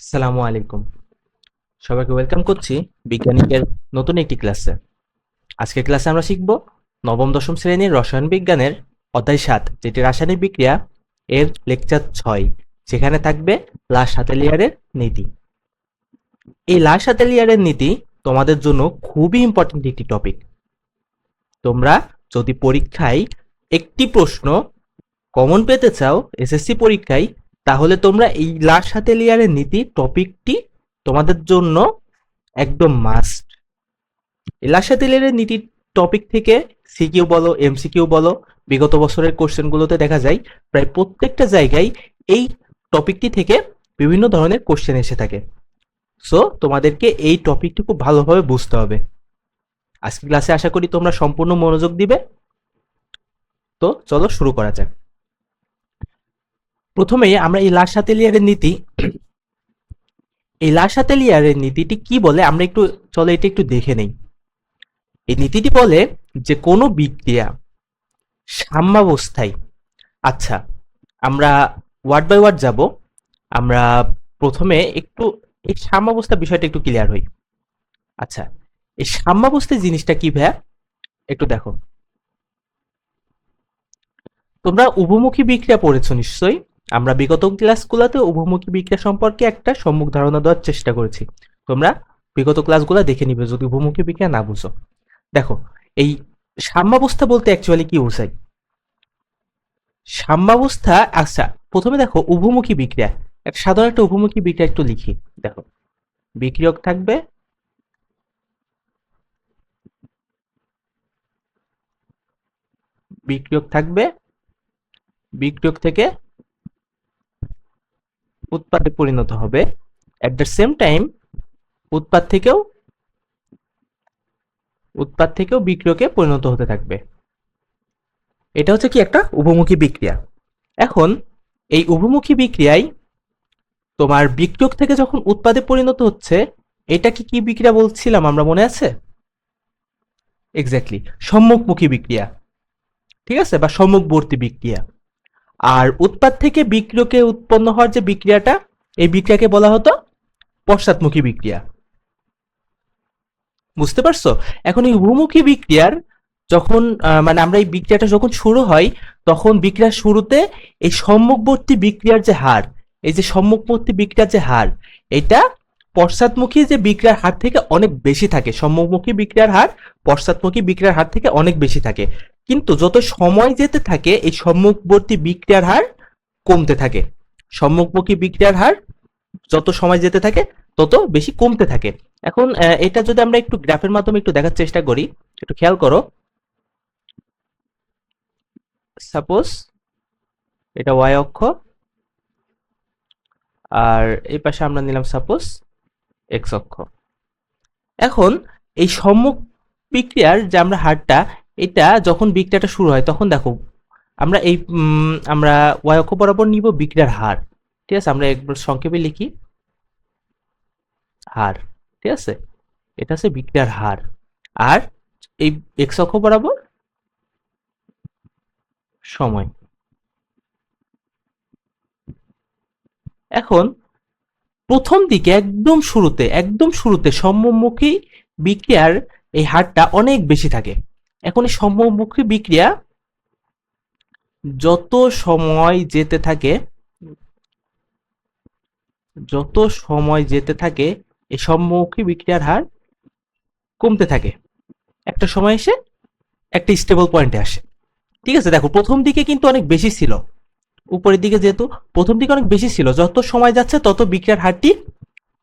আসসালামু আলাইকুম। সবাইকে ওয়েলকাম করছি বিজ্ঞানীদের নতুন একটি ক্লাসে। আজকের ক্লাসে আমরা শিখব নবম দশম শ্রেণীর রসায়ন বিজ্ঞানের অধ্যায় ৭, যেটি রাসায়নিক বিক্রিয়া, এর লেকচার ৬, যেখানে থাকবে লা-শাতেলিয়ারের নীতি। এই লা-শাতেলিয়ারের নীতি তোমাদের জন্য খুবই ইম্পর্টেন্ট একটি টপিক। তোমরা যদি পরীক্ষায় একটি প্রশ্ন কমন পেতে চাও এসএসসি পরীক্ষায়, তাহলে তোমরা এই লা-শাতেলিয়ারের নীতি টপিকটি তোমাদের জন্য একদম মাস্ট। লা-শাতেলিয়ারের নীতি টপিক থেকে সিকিউ বলো, এমসিকিউ বলো, বিগত বছরের কোশ্চেনগুলোতে দেখা যায় প্রায় প্রত্যেকটা জায়গায় এই টপিকটি থেকে বিভিন্ন ধরনের কোশ্চেন এসে থাকে। সো তোমাদেরকে এই টপিকটি খুব ভালোভাবে বুঝতে হবে। আজকে ক্লাসে আশা করি তোমরা সম্পূর্ণ মনোযোগ দিবে। তো চলো শুরু করা যাক। প্রথমেই আমরা এই লা-শাতেলিয়ারের নীতি, এই লা-শাতেলিয়ারের নীতিটি কি বলে আমরা একটু চলো এটা একটু দেখে নেই। এই নীতিটি বলে যে কোনো বিক্রিয়া সাম্যাবস্থায়, আচ্ছা আমরা ওয়ার্ড বাই ওয়ার্ড যাব। আমরা প্রথমে একটু এই সাম্যাবস্থা বিষয়টা একটু ক্লিয়ার হই। আচ্ছা, এই সাম্যাবস্থা জিনিসটা কি ভাইয়া, একটু দেখো। তোমরা উভমুখী বিক্রিয়া পড়েছো নিশ্চয়ই। আমরা বিগত ক্লাসগুলোতে উভমুখী বিক্রিয়া সম্পর্কে একটা সম্মুখ ধারণা দেওয়ার চেষ্টা করেছি। তোমরা বিগত ক্লাসগুলো দেখে নিবে যদি উভমুখী বিক্রিয়া না বুঝো। দেখো, এই সাম্যাবস্থা বলতে অ্যাকচুয়ালি কি বোঝায়? সাম্যাবস্থা, আচ্ছা প্রথমে দেখো উভমুখী বিক্রিয়া, একটা সাধারণ একটা উভমুখী বিক্রিয়া একটু লিখি। দেখো, বিক্রিয়ক থাকবে, বিক্রিয়ক থাকবে, বিক্রিয়ক থেকে উৎপাদে পরিণত হবে। এট দ্য সেম টাইম উৎপাদ থেকেও বিক্রিয়কে পরিণত হতে থাকবে। এটা হচ্ছে কি একটা উভমুখী বিক্রিয়া। এখন এই উভমুখী বিক্রিয়ায় তোমার বিক্রিয়ক থেকে যখন উৎপাদে পরিণত হচ্ছে, এটাকে কি বিক্রিয়া বলছিলাম আমরা, মনে আছে? এক্স্যাক্টলি, সম্মুখমুখী বিক্রিয়া, ঠিক আছে, বা সম্মুখবর্তী বিক্রিয়া। আর উৎপাদ থেকে বিক্রিয়কে উৎপন্ন হওয়ার যে বিক্রিয়াটা, এই বিক্রিয়াকে বলা হতো পশ্চাৎমুখী বিক্রিয়া। বুঝতে পারছো? এখন এই উভমুখী বিক্রিয়ার যখন মানে আমরা এই বিক্রিয়াটা যখন শুরু হয়, তখন বিক্রিয়ার শুরুতে এই সম্মুখবর্তী বিক্রিয়ার যে হার, এই যে সম্মুখবর্তী বিক্রিয়ার যে হার, এটা পশ্চাৎমুখী যে বিক্রিয়ার হার থেকে অনেক বেশি থাকে। সম্মুখমুখী বিক্রিয়ার হার পশ্চাৎমুখী বিক্রিয়ার হার থেকে অনেক বেশি থাকে। কিন্তু যত সময় যেতে থাকে এই সম্মুখবর্তী বিক্রিয়ার হার কমতে থাকে। সম্মুখমুখী বিক্রিয়ার হার যত সময় যেতে থাকে তত বেশি কমতে থাকে। এখন এটা যদি আমরা একটু গ্রাফের মাধ্যমে একটু দেখার চেষ্টা করি, একটু খেয়াল করো। সাপোজ এটা ওয়াই অক্ষ, আর এই পাশে আমরা নিলাম সাপোজ এক্স অক্ষ। এখন এই সম্মুখ বিক্রিয়ার যে আমরা হারটা, এটা যখন বিক্রিয়াটা শুরু হয় তখন দেখো আমরা এই আমরা ওয়াই অক্ষ বরাবর নিব বিক্রিয়ার হার। ঠিক আছে, আমরা একবার সংক্ষেপে লিখি হার। ঠিক আছে, এটা হচ্ছে বিক্রিয়ার হার। আর এই এক্স অক্ষ বরাবর সময়। এখন প্রথম দিকে একদম শুরুতে সম্মুখী বিক্রিয়ার এই হারটা অনেক বেশি থাকে। এখন এই সম্মুখী বিক্রিয়া যত সময় যেতে থাকে, যত সময় যেতে থাকে এই সম্মুখী বিক্রিয়ার হার কমতে থাকে। একটা সময় এসে একটা স্টেবল পয়েন্টে আসে। ঠিক আছে, দেখো প্রথম দিকে কিন্তু অনেক বেশি ছিল, উপরের দিকে যেহেতু প্রথম দিকে অনেক বেশি ছিল, যত সময় যাচ্ছে তত বিক্রিয়ার হারটি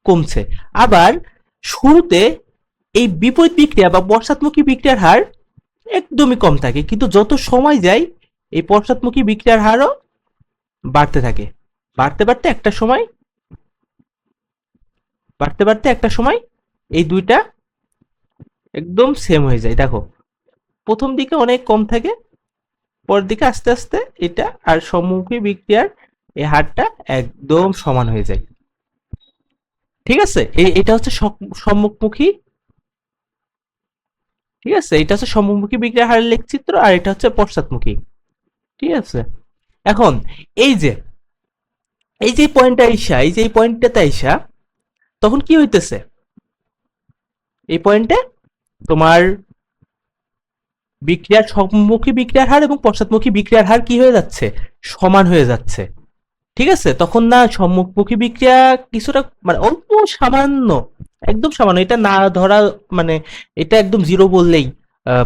কমছে। আবার শুরুতে এই বিপরীত বিক্রিয়া বা পশ্চাৎমুখী বিক্রিয়ার হার একদমই কম থাকে, কিন্তু যত সময় যায় এই পশ্চাৎমুখী বিক্রিয়ার হারও বাড়তে থাকে। বাড়তে বাড়তে একটা সময় এই দুইটা একদম সেম হয়ে যায়। দেখো প্রথম দিকে অনেক কম থাকে, পরের দিকে আস্তে আস্তে এটা আর সম্মুখী বিক্রিয়ার এই হারটা একদম সমান হয়ে যায়। ঠিক আছে, এটা হচ্ছে সম্মুখমুখী, ঠিক আছে, এটা হচ্ছে সম্মুখী বিক্রিয়ার হারের লেখচিত্র, আর এটা হচ্ছে পশ্চাৎমুখী। ঠিক আছে, এখন এই যে এই যে পয়েন্টটা আইসা, এই যে এই পয়েন্টটাতে আইসা তখন কি হইতেছে, এই পয়েন্টে তোমার বিক্রিয়ার সম্মুখী বিক্রিয়ার হার এবং পশ্চাৎমুখী বিক্রিয়ার হার কি হয়ে যাচ্ছে, সমান হয়ে যাচ্ছে। ঠিক আছে, তখন না সম্মুখমুখী বিক্রিয়া কিছুটা মানে অল্প সামান্য, একদম সামান্য, এটা না ধরা মানে এটা একদম জিরো বললেই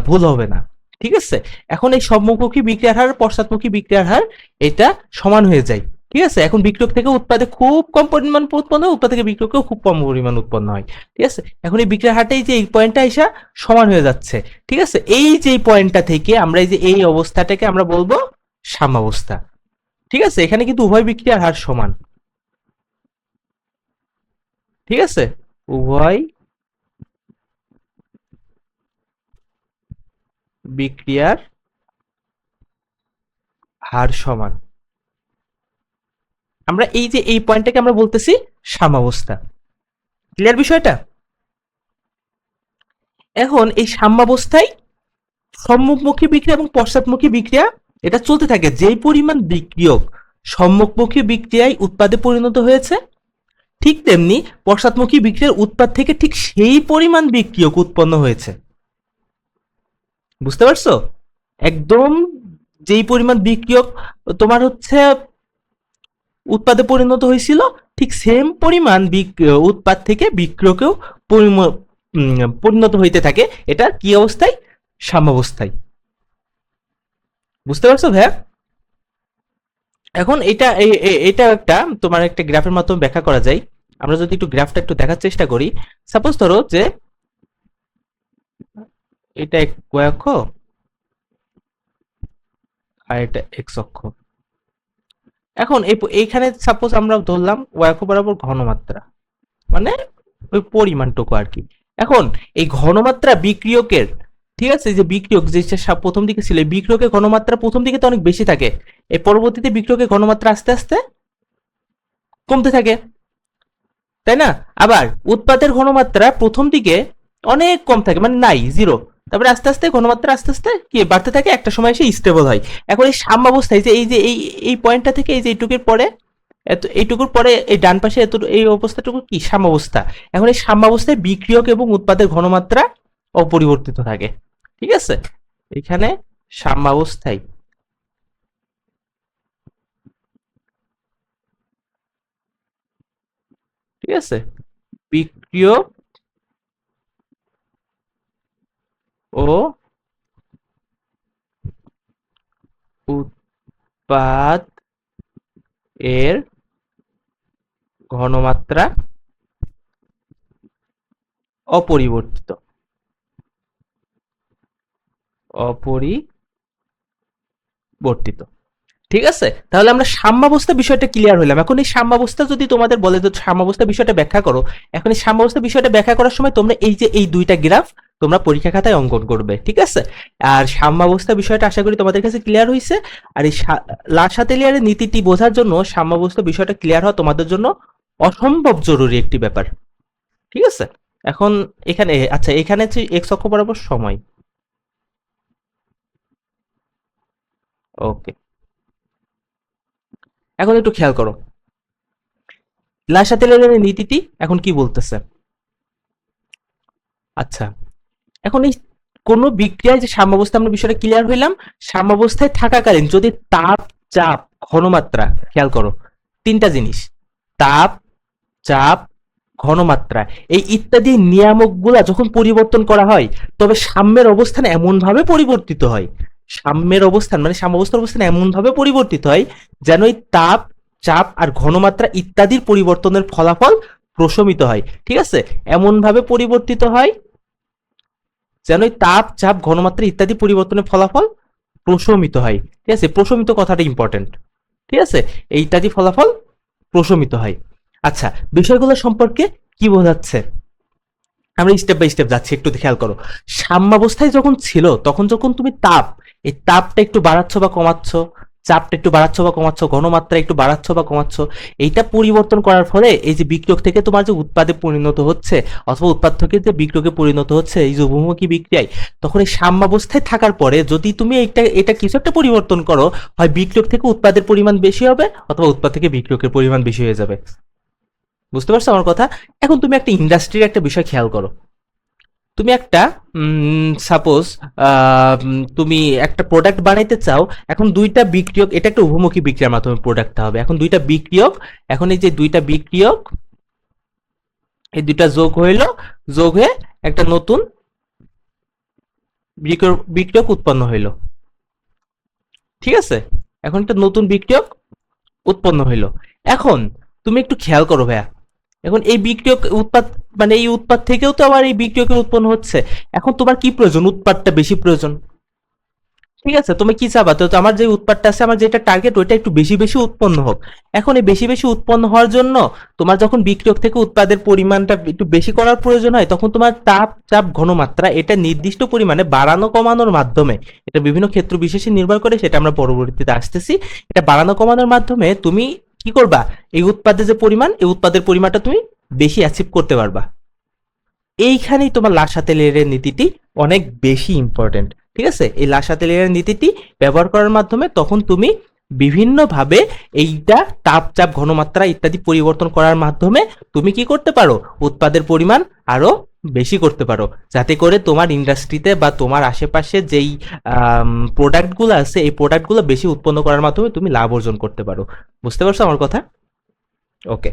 ভুল হবে না। ঠিক আছে, এখন এই সম্মুখমুখী বিক্রিয়ার হার পশ্চাৎমুখী বিক্রিয়ার হার এটা সমান হয়ে যায়। ঠিক আছে, এখন বিক্রিয়ক থেকে উৎপাদে খুব কম পরিমাণ উৎপন্ন হয়, উৎপাদ থেকে বিক্রিয়কেও খুব কম পরিমাণ উৎপন্ন হয়। ঠিক আছে, এখন এই বিক্রিয়ার হারটাই যে এই পয়েন্টটা এসে সমান হয়ে যাচ্ছে। ঠিক আছে, এই যে এই পয়েন্টটা থেকে আমরা এই যে এই অবস্থাটাকে আমরা বলবো সাম্যাবস্থা। ঠিক আছে, এখানে কিন্তু উভয় বিক্রিয়ার হার সমান। ঠিক আছে, উভয় বিক্রিয়ার হার সমান। আমরা এই যে এই পয়েন্টটাকে আমরা বলতেছি সাম্যাবস্থা। ক্লিয়ার বিষয়টা? এখন এই সাম্যাবস্থায় সম্মুখমুখী বিক্রিয়া এবং পশ্চাৎমুখী বিক্রিয়া এটা চলতে থাকে। যেই পরিমাণ বিক্রিয়ক সম্মুখমুখী বিক্রিয়ায় উৎপাদে পরিণত হয়েছে, ঠিক তেমনি পশ্চাৎমুখী বিক্রিয়ার উৎপাদ থেকে ঠিক সেই পরিমাণ বিক্রিয়ক উৎপন্ন হয়েছে। বুঝতে পারছো? একদম যেই পরিমাণ বিক্রিয়ক তোমার হচ্ছে উৎপাদে পরিণত হয়েছিল, ঠিক সেম পরিমাণ উৎপাদ থেকে বিক্রিয়কেও পরিণত হইতে থাকে। এটা কি অবস্থায়? সাম্যাবস্থায়। বুঝতে পারছো ভাইয়া? এখন এটা এটা একটা তোমার একটা গ্রাফের মাধ্যমে ব্যাখ্যা করা যায়। আমরা যদি একটু গ্রাফটা একটু দেখার চেষ্টা করি, সাপোজ ধরো যে এটা y অক্ষ আর এটা x অক্ষ। এখন এইখানে সাপোজ আমরা ধরলাম y অক্ষ বরাবর ঘনমাত্রা, মানে ওই পরিমাণটুকু আর কি। এখন এই ঘনমাত্রা বিক্রিয়কের, ঠিক আছে, যে বিক্রিয়ক যে প্রথম দিকে ছিল, বিক্রিয়কের ঘনমাত্রা প্রথম দিকে তো অনেক বেশি থাকে, এই পরবর্তীতে বিক্রিয়কের ঘনমাত্রা আস্তে আস্তে কমতে থাকে, তাই না? আবার উৎপাদের ঘনমাত্রা প্রথম দিকে অনেক কম থাকে, মানে নাই, জিরো। তারপরে আস্তে আস্তে ঘনমাত্রা আস্তে আস্তে কি বাড়তে থাকে, একটা সময় এসে স্টেবল হয়। এখন এই সাম্যাবস্থায় যে এই পয়েন্টটা থেকে এই যে এইটুকুর পরে এত এইটুকুর পরে এই ডান পাশে এত এই অবস্থাটুকু কি সাম্যাবস্থা। এখন এই সাম্যাবস্থায় বিক্রিয়ক এবং উৎপাদের ঘনমাত্রা অপরিবর্তিত থাকে। ঠিক আছে, এখানে সাম্যাবস্থায় ঠিক আছে বিক্রিয়ক ও উৎপাদ এর ঘনমাত্রা অপরিবর্তিত অপরিবর্তিত। ঠিক আছে, তাহলে আমরা সাম্যাবস্থা বিষয়টা ক্লিয়ার হইলাম। এখন এই সাম্যাবস্থা যদি তোমাদের বলে যে সাম্যাবস্থা বিষয়টা ব্যাখ্যা করো, এখন এই সাম্যাবস্থা বিষয়টা ব্যাখ্যা করার সময় তোমরা এই যে এই দুইটা গ্রাফ তোমরা পরীক্ষা খাতায় অঙ্কন করবে। ঠিক আছে, আর সাম্যাবস্থা বিষয়টা আশা করি তোমাদের কাছে ক্লিয়ার হয়েছে। আর এই লাসাতেলিয়ারের নীতিটি বোঝার জন্য সাম্যাবস্থা বিষয়টা ক্লিয়ার হওয়া তোমাদের জন্য অসম্ভব জরুরি একটি ব্যাপার। ঠিক আছে, এখন এখানে আচ্ছা, এখানে হচ্ছে এক্স অক্ষ বরাবর সময়। ওকে, এখন একটু খেয়াল করো লাসাতেলিয়ারের নীতিটি এখন কি বলতেছে। আচ্ছা, এখন এই কোন বিক্রিয়ায় যে সাম্যাবস্থা, আমরা বিষয়টা ক্লিয়ার হইলাম, সাম্যাবস্থায় থাকাকালীন যদি তাপ, চাপ, ঘনমাত্রা, খেয়াল করো তিনটা জিনিস, তাপ, চাপ, ঘনমাত্রা, এই ইত্যাদি নিয়ামকগুলা যখন পরিবর্তন করা হয়, তবে সাম্যের অবস্থান এমন ভাবে পরিবর্তিত হয়, সাম্যের অবস্থান মানে সাম্যাবস্থার অবস্থান এমন ভাবে পরিবর্তিত হয় যেন এই তাপ, চাপ আর ঘনমাত্রা ইত্যাদির পরিবর্তনের ফলাফল প্রশমিত হয়। ঠিক আছে, এমন ভাবে পরিবর্তিত হয় যেন এই তাপ, চাপ, ঘনমাত্রা ইত্যাদি পরিবর্তনের ফলাফল প্রশমিত হয়। ঠিক আছে, প্রশমিত কথাটা ইম্পর্টেন্ট। ঠিক আছে, এই ইত্যাদি ফলাফল প্রশমিত হয়। আচ্ছা, বিষয়গুলো সম্পর্কে কি বোঝাচ্ছে আমরা স্টেপ বাই স্টেপ যাচ্ছি, একটু খেয়াল করো। সাম্যাবস্থায় যখন ছিল তখন যখন তুমি তাপ, এই তাপটা একটু বাড়াচ্ছ বা কমাচ্ছ, চাপটা একটু বাড়াচ্ছ বা কমাচ্ছ, ঘনমাত্রা একটু বাড়াচ্ছ বা কমাচ্ছ, এইটা পরিবর্তন করার ফলে এই যে বিক্রিয়ক থেকে তোমার যে উৎপাদে পরিণত হচ্ছে অথবা উৎপাদ থেকে যে বিক্রিয়কে পরিণত হচ্ছে এই যে উভমুখী বিক্রিয়ায়, তখন এই সাম্যাবস্থায় থাকার পরে যদি তুমি এটা কিছু একটা পরিবর্তন করো, হয় বিক্রিয়ক থেকে উৎপাদের পরিমাণ বেশি হবে অথবা উৎপাদ থেকে বিক্রিয়কের পরিমাণ বেশি হয়ে যাবে। বুঝতে পারছো আমার কথা? এখন তুমি একটা ইন্ডাস্ট্রির একটা বিষয় খেয়াল করো। তুমি একটা সাপোজ তুমি একটা প্রোডাক্ট বানাইতে চাও। এখন দুইটা বিক্রিয়ক, এটা একটা উভমুখী বিক্রিয়ার মাধ্যমে প্রোডাক্টটা হবে। এখন দুইটা বিক্রিয়ক, এখন এই যে দুইটা বিক্রিয়ক, এই দুইটা যোগ হইলো, যোগ হয়ে একটা নতুন বিক্রিয়ক উৎপন্ন হইলো। ঠিক আছে, এখন একটা নতুন বিক্রিয়ক উৎপন্ন হইলো। এখন তুমি একটু খেয়াল করো ভাইয়া, এখন এই বিক্রিয়ক উৎপাদ, মানে এই উৎপাদ থেকেও তো আবার এই বিক্রিয়কের উৎপন্ন হচ্ছে। এখন তোমার কি প্রয়োজন? উৎপাদটা বেশি প্রয়োজন। ঠিক আছে, তুমি কি চাবা? তো আমার যে উৎপাদটা আছে, আমার যেটা টার্গেট, ওইটা একটু বেশি বেশি উৎপন্ন হোক। এখন এই বেশি বেশি উৎপন্ন হওয়ার জন্য তোমার যখন বিক্রিয়ক থেকে উৎপাদের পরিমাণটা একটু বেশি করার প্রয়োজন হয়, তখন তোমার তাপ, চাপ, ঘনমাত্রা এটা নির্দিষ্ট পরিমাণে বাড়ানো কমানোর মাধ্যমে, এটা বিভিন্ন ক্ষেত্র বিশেষে নির্ভর করে, সেটা আমরা পরবর্তীতে আসতেছি। এটা বাড়ানো কমানোর মাধ্যমে তুমি কি করবা? এই উৎপাদের যে পরিমাণ, এই উৎপাদের পরিমাণটা তুমি বেশি অ্যাচিভ করতে পারবা। এইখানেই তোমার লাসাতে লেয়ারের নীতিটি অনেক বেশি ইম্পর্টেন্ট। ঠিক আছে, এই লাসাতে লেয়ারের নীতিটি ব্যবহার করার মাধ্যমে তখন তুমি বিভিন্নভাবে এইটা তাপ, চাপ, ঘনমাত্রা ইত্যাদি পরিবর্তন করার মাধ্যমে তুমি কি করতে পারো? উৎপাদের পরিমাণ আরো বেশি করতে পারো, যাতে করে তোমার ইন্ডাস্ট্রিতে বা তোমার আশেপাশে যেই প্রোডাক্টগুলো আছে এই প্রোডাক্টগুলো বেশি উৎপন্ন করার মাধ্যমে তুমি লাভ অর্জন করতে পারো। বুঝতে পারছো আমার কথা? ওকে,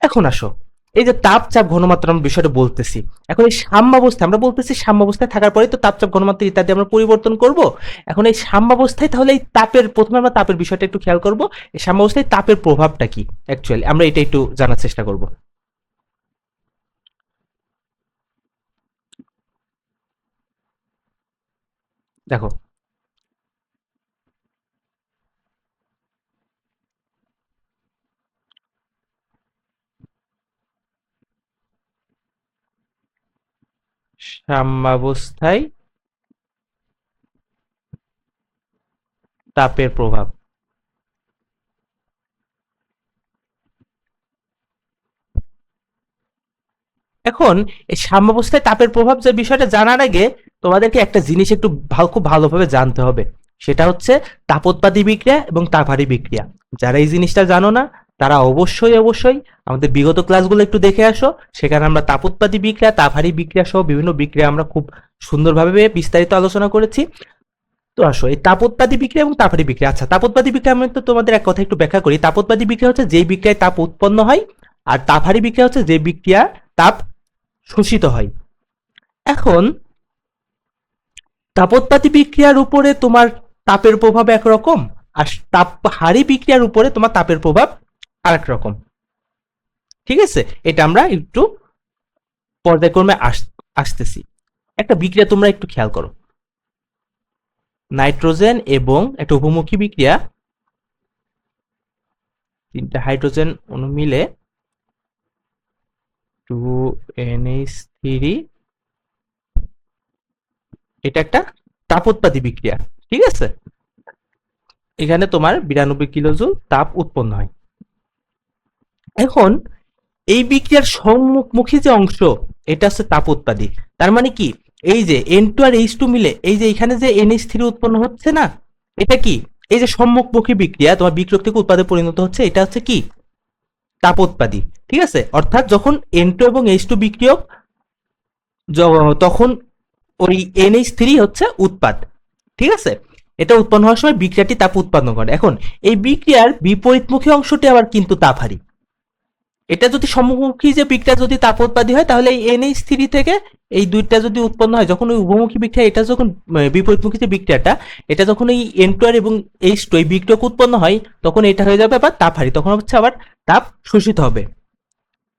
এখন আসো, এই যে তাপ, চাপ, ঘনমাত্রা আমরা বিষয়টা বলতেছি, এখন এই সাম্যাবস্থায় আমরা বলতেছি, সাম্যাবস্থায় থাকার পরে তো তাপ, চাপ, ঘনমাত্রা ইত্যাদি আমরা পরিবর্তন করব। এখন এই সাম্যাবস্থায় তাহলে এই তাপের, প্রথমে আমরা তাপের বিষয়টা একটু খেয়াল করব। এই সাম্যাবস্থায় তাপের প্রভাবটা কি অ্যাকচুয়ালি, আমরা এটা একটু জানার চেষ্টা করব। দেখো, সাম্যাবস্থায় তাপের প্রভাব। এখন এই সাম্যাবস্থায় তাপের প্রভাব যে বিষয়টা জানার আগে তোমাদেরকে একটা জিনিস একটু খুব ভালোভাবে জানতে হবে। সেটা হচ্ছে তাপোৎপাদী বিক্রিয়া এবং তাপহারী বিক্রিয়া। যারা এই জিনিসটা জানো না, তারা অবশ্যই অবশ্যই আমাদের বিগত ক্লাসগুলো একটু দেখে আসো। সেখানে আমরা তাপোৎপাদী বিক্রিয়া, তাপহারী বিক্রিয়া সহ বিভিন্ন বিক্রিয়া আমরা খুব সুন্দরভাবে বিস্তারিত আলোচনা করেছি। তো আসো, এই তাপোৎপাদী বিক্রিয়া এবং তাপহারী বিক্রিয়া। আচ্ছা, তাপোৎপাদী বিক্রিয়া আমি তো তোমাদের এক কথা একটু ব্যাখ্যা করি। তাপোৎপাদী বিক্রিয়া হচ্ছে যেই বিক্রিয়ায় তাপ উৎপন্ন হয়, আর তাপহারী বিক্রিয়া হচ্ছে যে বিক্রিয়া তাপ শোষিত হয়। এখন তাপোৎপাদী বিক্রিয়ার উপরে তোমার তাপের প্রভাব একরকম, আর তাপহারী বিক্রিয়ার উপরে তোমার তাপের প্রভাব আরেক রকম। ঠিক আছে, এটা আমরা একটু পর্যায়ক্রমে আসতেছি। একটা বিক্রিয়া তোমরা একটু খেয়াল করো, নাইট্রোজেন এবং একটা উপমুখী বিক্রিয়া, তিনটা হাইড্রোজেন অণু মিলে 2NH3, এটা একটা তাপোৎপাদী বিক্রিয়া। ঠিক আছে, এখানে তোমার 92 কিলোজুল তাপ উৎপন্ন হয়। এখন এই বিক্রিয়ার সম্মুখী যে অংশ, এটা হচ্ছে তাপোৎপাদী। তার মানে কি, এই যে N2 আর H2 মিলে এই যে এখানে যে NH3 উৎপন্ন হচ্ছে না, এটা কি, এই যে সম্মুখমুখী বিক্রিয়া তোমার বিক্রিয়ক থেকে উৎপাদে পরিণত হচ্ছে, এটা হচ্ছে কি, তাপোৎপাদী। ঠিক আছে, অর্থাৎ যখন N2 এবং H2 বিক্রিয়ক, তখন ওই NH3 হচ্ছে উৎপাদ। ঠিক আছে, এটা উৎপন্ন হওয়ার সময় বিক্রিয়াটি তাপ উৎপন্ন করে। এখন এই বিক্রিয়ার বিপরীতমুখী অংশটি আবার কিন্তু তাপহারী। এটা যদি সম্মুখী যে বিক্রিয়া যদি তাপোৎপাদী হয়, তাহলে এই NH3 থেকে এই দুইটা যদি উৎপন্ন হয়, যখন ওই উভমুখী বিক্রিয়া, এটা যখন বিপরীতমুখী যে বিক্রিয়াটা, এটা যখন এই N2 এবং H2 এই বিক্রিয়ক উৎপন্ন হয়, তখন এটা হয়ে যাবে আবার তাপহারী, তখন হচ্ছে আবার তাপ শোষিত হবে।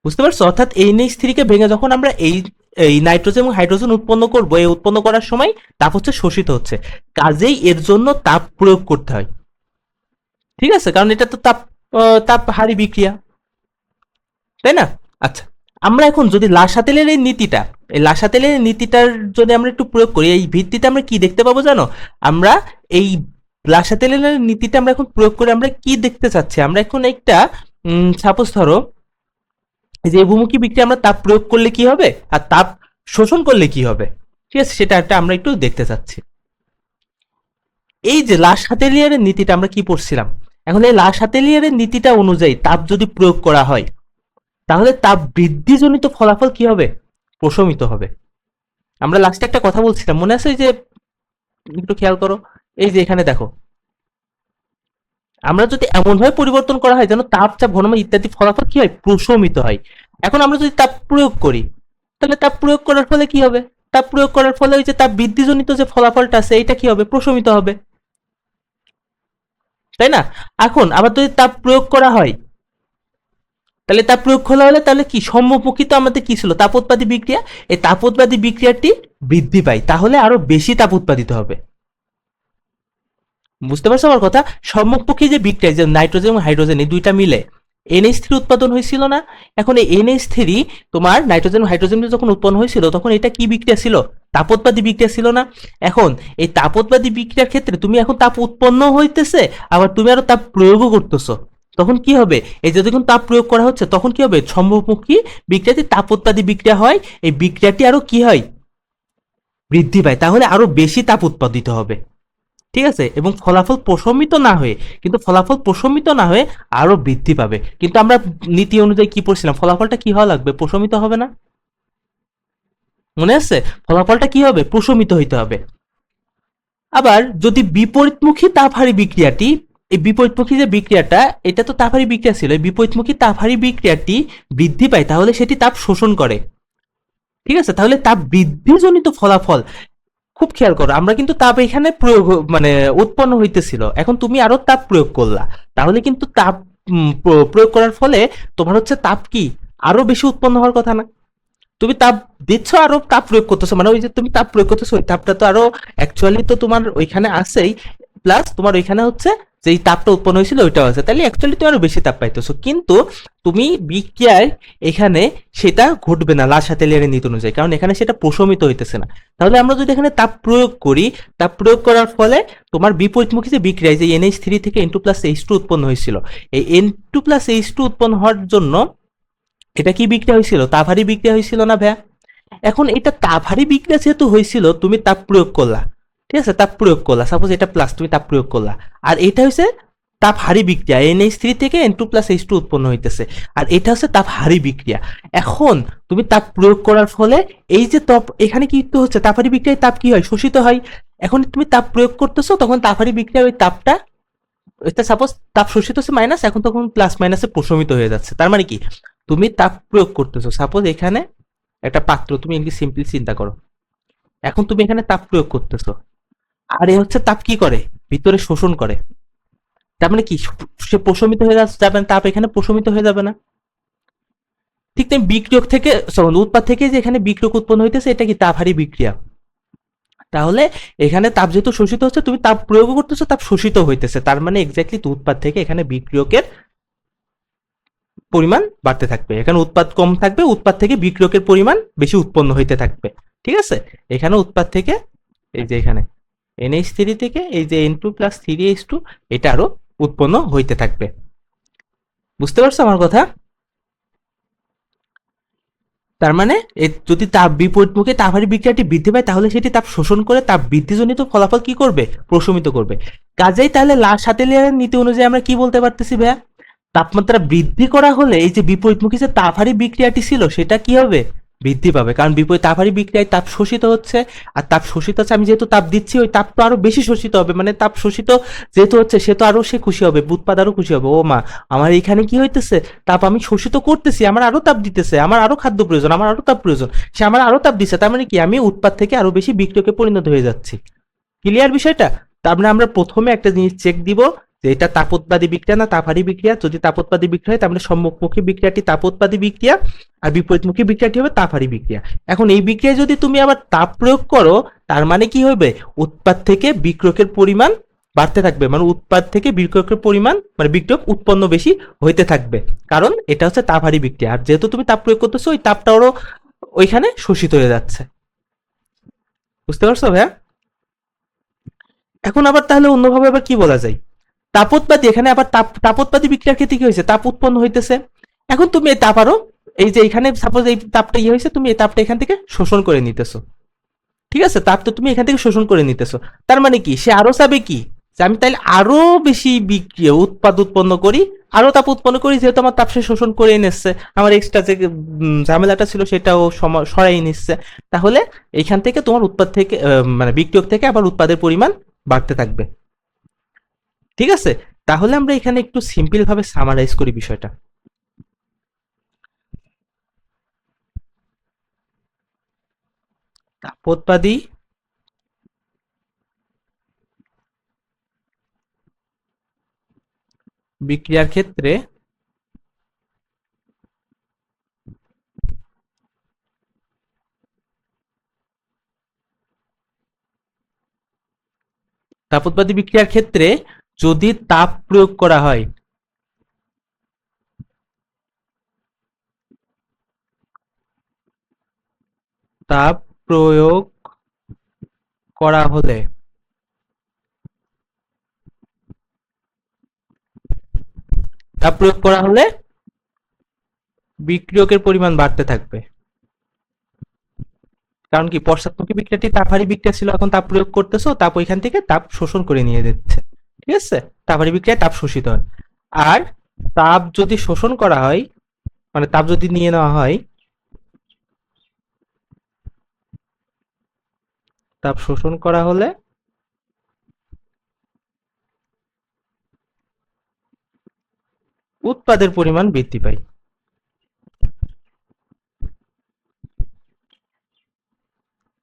বুঝতে পারছো? অর্থাৎ NH3 কে ভেঙে যখন আমরা এই এই নাইট্রোজেন এবং হাইড্রোজেন উৎপন্ন করব, এই উৎপন্ন করার সময় তাপ হচ্ছে শোষিত হচ্ছে। কাজেই এর জন্য তাপ প্রয়োগ করতে হয়। ঠিক আছে, কারণ এটা তো তাপহারী বিক্রিয়া, তাই না? আচ্ছা, আমরা এখন যদি লাসাতেলের এই নীতিটা, এই লাসাতেলের নীতিটার যদি আমরা একটু প্রয়োগ করি, এই ভিত্তিতে আমরা কি দেখতে পাবো জানো? আমরা এই লাসাতেলিয়ারের নীতিটা আমরা এখন প্রয়োগ করে আমরা কি দেখতে চাচ্ছি, আমরা এখন একটা সাপোজ ধরো এই যে বহুমুখী বিক্রিয়া আমরা তাপ প্রয়োগ করলে কি হবে আর তাপ শোষণ করলে কি হবে, ঠিক আছে, সেটা একটা আমরা একটু দেখতে চাচ্ছি। এই যে লাসাতেলিয়ারের নীতিটা আমরা কি পড়ছিলাম, এখন এই লাসাতেলিয়ারের নীতিটা অনুযায়ী তাপ যদি প্রয়োগ করা হয় তাহলে তাপ বৃদ্ধিজনিত ফলাফল কি হবে, প্রশমিত হবে। আমরা লাস্টে একটা কথা বলছিলাম মনে আছে, যে একটু খেয়াল করো, এই যে এখানে দেখো আমরা যদি এমনভাবে পরিবর্তন করা হয় যেন তাপ চাপ ঘনমান ইত্যাদি ফলাফল কি হয়, প্রশমিত হয়। এখন আমরা যদি তাপ প্রয়োগ করি তাহলে তাপ প্রয়োগ করার ফলে কি হবে, তাপ প্রয়োগ করার ফলে ওই যে তাপ বৃদ্ধিজনিত যে ফলাফলটা আছে এটা কি হবে, প্রশমিত হবে, তাই না? এখন আবার যদি তাপ প্রয়োগ করা হয় তাহলে তাপ প্রয়োগ করা হলে তাহলে কি সম্মুখী তো আমাদের কি ছিল, তাপোৎপাদী বিক্রিয়া, এই তাপোৎপাদী বিক্রিয়াটি বৃদ্ধি পায়, তাহলে আরো বেশি তাপ উৎপাদিত হবে। বুঝতে পারছো আমার কথা? সম্মুখী যে বিক্রিয়া, যে নাইট্রোজেন এবং হাইড্রোজেন এই দুইটা মিলে NH3 উৎপাদন হয়েছিল না, এখন এই NH3 তোমার নাইট্রোজেন হাইড্রোজেন যখন উৎপন্ন হয়েছিল তখন এটা কি বিক্রিয়া ছিল, তাপোৎপাদী বিক্রিয়া ছিল না। এখন এই তাপোৎপাদী বিক্রিয়ার ক্ষেত্রে তুমি এখন তাপ উৎপন্ন হইতেছে আবার তুমি আরো তাপ প্রয়োগও করতেছো, তখন কি হবে, এই যে যখন তাপ প্রয়োগ করা হচ্ছে তখন কি হবে, সম্মুখী বিক্রিয়াতে তাপোৎপাদী বিক্রিয়া হয়, এই বিক্রিয়াটি আরো কি হয়, বৃদ্ধি পায়, তাহলে আরো বেশি তাপ উৎপাদিত হবে, ঠিক আছে, এবং ফলাফল প্রশমিত না হয়ে, কিন্তু ফলাফল প্রশমিত না হয়ে আরো বৃদ্ধি পাবে। কিন্তু আমরা নীতি অনুযায়ী কি পড়ছিলাম, ফলাফলটা কি হওয়া লাগবে, প্রশমিত হবে না, মনে আছে? ফলাফলটা কি হবে, প্রশমিত হইতে হবে। আবার যদি বিপরীতমুখী তাপহারী বিক্রিয়াটি, এই বিপরীতমুখী যে বিক্রিয়াটা এটা তো তাপহারী বিক্রিয়া ছিল, এই বিপরীতমুখী তাপহারী বিক্রিয়াটি বৃদ্ধি পায় তাহলে সেটি তাপ শোষণ করে, ঠিক আছে, তাহলে তাপ বৃদ্ধিজনিত ফলাফল, খুব খেয়াল করো আমরা কিন্তু তাপ এখানে প্রয়োগ মানে উৎপন্ন হইতেছিল, এখন তুমি আরো তাপ প্রয়োগ করলা, তাহলে কিন্তু তাপ প্রয়োগ করার ফলে তোমার হচ্ছে তাপ কি আরো বেশি উৎপন্ন হওয়ার কথা না, তুমি তাপ দিচ্ছ আরো তাপ প্রয়োগ করতেছো, মানে ওই যে তুমি তাপ প্রয়োগ করতেছো ওই তাপটা তো আরো অ্যাকচুয়ালি তো তোমার ওইখানে আছেই, প্লাস তোমার ওইখানে হচ্ছে যে তাপটা উৎপন্ন হয়েছিল ওইটাও আছে, তাহলে অ্যাকচুয়ালি তুমি আরো বেশি তাপ পাইতেছো, কিন্তু তুমি বিক্রিয়ায় এখানে সেটা ঘটবে না লাসাতেলিয়ারের নীতি অনুযায়ী, কারণ এখানে সেটা প্রশমিত হইতেছে না। তাহলে আমরা যদি এখানে তাপ প্রয়োগ করি, তাপ প্রয়োগ করার ফলে তোমার বিপরীতমুখী যে বিক্রিয়া যে NH3 থেকে N2+H2 উৎপন্ন হয়েছিল, এই N2+H2 উৎপন্ন হওয়ার জন্য এটা কি বিক্রিয়া হয়েছিল, তাপহারী বিক্রিয়া হয়েছিল না ভাইয়া? এখন এটা তাপহারী বিক্রিয়া যেহেতু হয়েছিল তুমি তাপ প্রয়োগ করলা, ঠিক আছে, তাপ প্রয়োগ করলা, সাপোজ এটা প্লাস তুমি তাপ প্রয়োগ করলা, আর এটা হচ্ছে তাপহারী বিক্রিয়া NH3 থেকে N2+H2 উৎপন্ন হইতেছে, আর এটা হচ্ছে তাপহারী বিক্রিয়া। এখন তুমি তাপ প্রয়োগ করার ফলে এই যে তাপ এখানে কি হচ্ছে, তাপহারী বিক্রিয়ায় তাপ কি হয়, শোষিত হয়। এখন তুমি তাপ প্রয়োগ করতেছো তখন তাপহারী বিক্রিয়া ওই তাপটা, এটা সাপোজ তাপ শোষিত হচ্ছে মাইনাস, এখন তখন প্লাস মাইনাসে প্রশমিত হয়ে যাচ্ছে, তার মানে কি তুমি তাপ প্রয়োগ করতেছো, সাপোজ এখানে একটা পাত্র, তুমি এমনি সিম্পলি চিন্তা করো, এখন তুমি এখানে তাপ প্রয়োগ করতেছো আর এ হচ্ছে তাপ কি করে, ভিতরে শোষণ করে, তার মানে কি সে প্রশমিত হয়ে যাবে না, তাপ এখানে প্রশমিত হয়ে যাবে না। ঠিক তেমনি বিক্রিয়ক থেকে উৎপাদ থেকে যে এখানে বিক্রিয়ক উৎপন্ন হইতেছে এটা কি তাপহারী বিক্রিয়া, তাহলে এখানে তাপ যেহেতু শোষিত হচ্ছে তুমি তাপ প্রয়োগ করতেছো, তাপ শোষিত হইতেছে, তার মানে এক্স্যাক্টলি উৎপাদ থেকে এখানে বিক্রিয়কের পরিমাণ বাড়তে থাকবে, এখানে উৎপাদ কম থাকবে, উৎপাদ থেকে বিক্রিয়কের পরিমাণ বেশি উৎপন্ন হইতে থাকবে, ঠিক আছে, এখানে উৎপাদ থেকে এই যে এখানে NH3 থেকে এই যে N2+3H2 এটা আরো উৎপন্ন হইতে থাকবে। বুঝতে পারছো আমার কথা? তার মানে যদি তাপ বিপরীতমুখী তাপহারী বিক্রিয়াটি বৃদ্ধি পায় তাহলে সেটি তাপ শোষণ করে তাপ বৃদ্ধিজনিত ফলাফল কি করবে, প্রশমিত করবে। কাজেই তাহলে লাসাতেলিয়ারের নীতি অনুযায়ী আমরা কি বলতে পারতেছি ভাইয়া, তাপমাত্রা বৃদ্ধি করা হলে এই যে বিপরীতমুখী যে তাপহারী বিক্রিয়াটি ছিল সেটা কি হবে, বৃদ্ধি পাবে, কারণ বিপরীত তাপহারী বিক্রিয়ায় তাপ শোষিত হচ্ছে, আর তাপ শোষিত হচ্ছে আমি যেহেতু তাপ দিচ্ছি ওই তাপ তো আরো বেশি শোষিত হবে, মানে তাপ শোষিত যেহেতু হচ্ছে সে তো আরো সে খুশি হবে, উৎপাদ আরো খুশি হবে, ও মা আমার এখানে কি হইতেছে, তাপ আমি শোষিত করতেছি, আমার আরো তাপ দিতেছে, আমার আরো খাদ্য প্রয়োজন, আমার আরো তাপ প্রয়োজন, সে আমার আরো তাপ দিচ্ছে, তার মানে কি আমি উৎপাদ থেকে আরো বেশি বিক্রিয়কে পরিণত হয়ে যাচ্ছি। ক্লিয়ার বিষয়টা? তার মানে আমরা প্রথমে একটা জিনিস চেক দিব যে এটা তাপোৎপাদী বিক্রিয়া না তাপহারী বিক্রিয়া, যদি তাপোৎপাদী বিক্রিয়া হয় তার মানে সম্মুখমুখী বিক্রিয়াটি তাপোৎপাদী বিক্রিয়া আর বিপরীতমুখী বিক্রিয়াটি হবে তাপহারী বিক্রিয়া। এখন এই বিক্রিয়ায় যদি তুমি আবার তাপ প্রয়োগ করো তার মানে কি হবে, উৎপাদ থেকে বিক্রিয়কের পরিমাণ বাড়তে থাকবে, মানে উৎপাদ থেকে বিক্রিয়কের পরিমাণ মানে বিক্রিয়ক উৎপন্ন বেশি হইতে থাকবে, কারণ এটা হচ্ছে তাপহারী বিক্রিয়া, আর যেহেতু তুমি তাপ প্রয়োগ করতেছো ওই তাপটা ওরও ওইখানে শোষিত হয়ে যাচ্ছে। বুঝতে পারছো ভাইয়া? এখন আবার তাহলে অন্যভাবে আবার কি বলা যায়, তাপোৎপাদী, এখানে আবার তাপোৎপাদী বিক্রিয়ার ক্ষেত্রে কি হয়েছে, তাপ উৎপন্ন হইতেছে। এখন তুমি এই তাপ আরো, এই যে এখানে সাপোজ এই তাপটা ইয়ে হয়েছে, তুমি এই তাপটা এখান থেকে শোষণ করে নিতেছো। ঠিক আছে, তাপ তো তুমি এখান থেকে শোষণ করে নিতেছো। তার মানে কি, সে আরো চাবে কি, যে আমি তাইলে আরো বেশি বিক্রিয়া উৎপন্ন করি, আরো তাপ উৎপন্ন করি, যেহেতু আমার তাপ সে শোষণ করে নিচ্ছে, আমার এক্সট্রা যে ঝামেলাটা ছিল সেটাও সরাই নিচ্ছে। তাহলে এইখান থেকে তোমার উৎপাদ থেকে মানে বিক্রিয়ক থেকে আবার উৎপাদের পরিমাণ বাড়তে থাকবে। ঠিক আছে, তাহলে আমরা এখানে একটু সিম্পল ভাবে সামারাইজ করি বিষয়টা। তাপোৎপাদী বিক্রিয়ার ক্ষেত্রে তাপোৎপাদী বিক্রিয়ার ক্ষেত্রে যদি তাপ প্রয়োগ করা হয়, তাপ প্রয়োগ করা হলে তাপ প্রয়োগ করা হলে বিক্রিয়কের পরিমাণ বাড়তে থাকবে। কারণ কি, পশ্চাৎমুখী বিক্রিয়াটি তাপহারী বিক্রিয়া ছিল, এখন তাপ প্রয়োগ করতেছো, তাপ ওইখান থেকে তাপ শোষণ করে নিয়ে যাচ্ছে। ঠিক আছে, তাপহারী বিক্রিয়ায় তাপ শোষিত হয়। আর তাপ যদি শোষণ করা হয়, মানে তাপ যদি নিয়ে নেওয়া হয়, তাপ শোষণ করা হলে উৎপাদের পরিমাণ বৃদ্ধি পায়।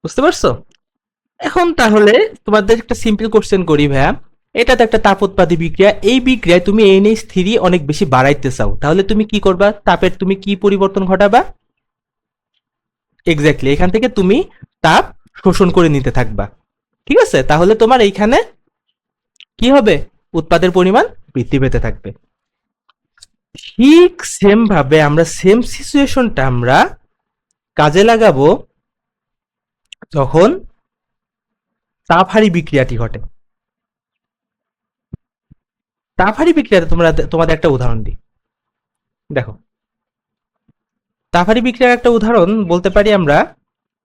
বুঝতে পারছো? এখন তাহলে তোমাদের একটা সিম্পল কোশ্চেন করি ভাইয়া, এটা তো একটা তাপ উৎপাদী বিক্রিয়া, এই বিক্রিয়ায় তুমি NH3 অনেক বেশি বাড়াইতে চাও, তাহলে তুমি কি করবা, তাপের তুমি কি পরিবর্তন ঘটাবা, এক্স্যাক্টলি এখান থেকে তুমি তাপ শোষণ করে নিতে থাকবা। ঠিক আছে, তাহলে তোমার এইখানে কি হবে, উৎপাদের পরিমাণ বৃদ্ধি পেতে থাকবে। ঠিক সেম ভাবে আমরা সেম সিচুয়েশনটা আমরা কাজে লাগাবো যখন তাপহারী বিক্রিয়াটি ঘটে। তাপহারী বিক্রিয়াতে তোমাদের একটা উদাহরণ দিই, দেখো তাপহারী বিক্রিয়ার একটা উদাহরণ বলতে পারি আমরা,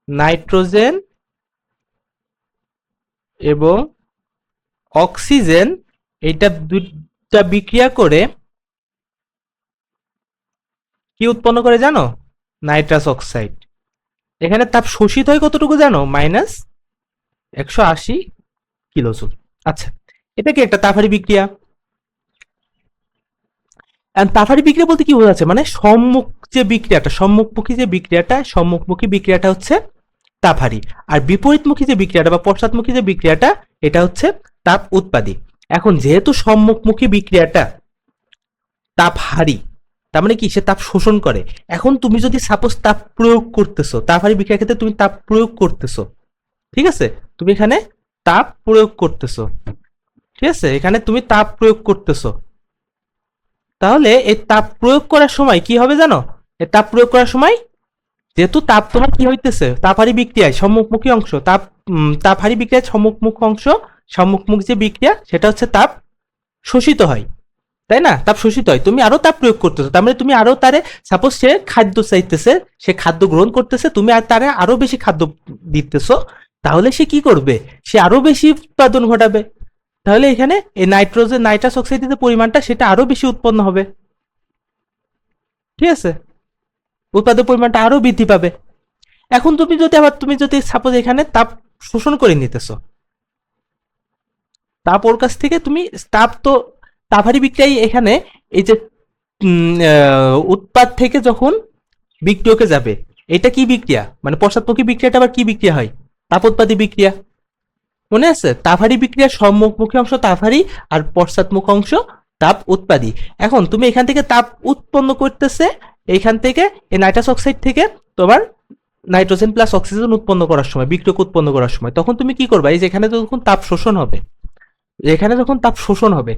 নাইট্রোজেন এবং অক্সিজেন, এটা দুইটা বিক্রিয়া করে কি উৎপন্ন করে জানো, নাইট্রাস অক্সাইড। এখানে তাপ শোষিত হয় কতটুকু জানো, -180 কিলোজুল। আচ্ছা, এটা কি একটা তাপহারী বিক্রিয়া। তাপহারী বিক্রিয়া বলতে কি বোঝাচ্ছে, মানে সম্মুখ যে বিক্রিয়াটা, সম্মুখমুখী বিক্রিয়াটা হচ্ছে তাপহারী, আর বিপরীতমুখী যে বিক্রিয়াটা বা পশ্চাৎমুখী যে বিক্রিয়াটা, এটা হচ্ছে তাপ উৎপাদী। এখন যেহেতু সম্মুখমুখী বিক্রিয়াটা তাপহারী, তার মানে কি, সে তাপ শোষণ করে। এখন তুমি যদি সাপোজ তাপ প্রয়োগ করতেছো, তাপহারী বিক্রিয়ার ক্ষেত্রে তুমি তাপ প্রয়োগ করতেছো, ঠিক আছে, তুমি এখানে তাপ প্রয়োগ করতেছো, ঠিক আছে, এখানে তুমি তাপ প্রয়োগ করতেছো, তাহলে এই তাপ প্রয়োগ করার সময় কি হবে জানো, এই তাপ প্রয়োগ করার সময় যেহেতু তাপ তোমার কি হইতেছে, তাপহারী বিক্রিয়ায় সম্মুখমুখী অংশ, তাপহারী বিক্রিয়ায় সম্মুখমুখ অংশ, সম্মুখমুখ যে বিক্রিয়া সেটা হচ্ছে তাপ শোষিত হয়, তাই না, তাপ শোষিত হয়, তুমি আরো তাপ প্রয়োগ করতেছো, তার মানে তুমি আরো তারে, সাপোজ সে খাদ্য চাইতেছে, সে খাদ্য গ্রহণ করতেছে, তুমি আর তারে আরো বেশি খাদ্য দিতেছো, তাহলে সে কি করবে, সে আরো বেশি উৎপাদন ঘটাবে। তাহলে এখানে এই নাইট্রাস অক্সাইডের যে পরিমাণটা সেটা আরো বেশি উৎপন্ন হবে। ঠিক আছে, উৎপাদনের পরিমাণটা আরো বৃদ্ধি পাবে। এখন তুমি যদি সাপোজ এখানে তাপ শোষণ করে নিতেছো, তাপ ওর কাছ থেকে তুমি, তাপ তো তাপহারী বিক্রিয়ায় এখানে এই যে উৎপাদ থেকে যখন বিক্রিয়কে যাবে, এটা কি বিক্রিয়া, মানে পশ্চাৎমুখী বিক্রিয়াটা আবার কি বিক্রিয়া হয়, তাপোৎপাদী বিক্রিয়া। মনে আছে, তাপহারী বিক্রিয়ার সম্মুখমুখী অংশ তাপহারী আর পশ্চাৎমুখ অংশ তাপ উৎপাদী। এখন তুমি এখান থেকে তাপ উৎপন্ন করতেছে, এইখান থেকে এই নাইট্রাস অক্সাইড থেকে তোমার নাইট্রোজেন প্লাস অক্সিজেন উৎপন্ন করার সময়, বিক্রিয়ক উৎপন্ন করার সময়, তখন তুমি কি করবা, এই যে এখানে যখন তাপ শোষণ হবে, এখানে যখন তাপ শোষণ হবে,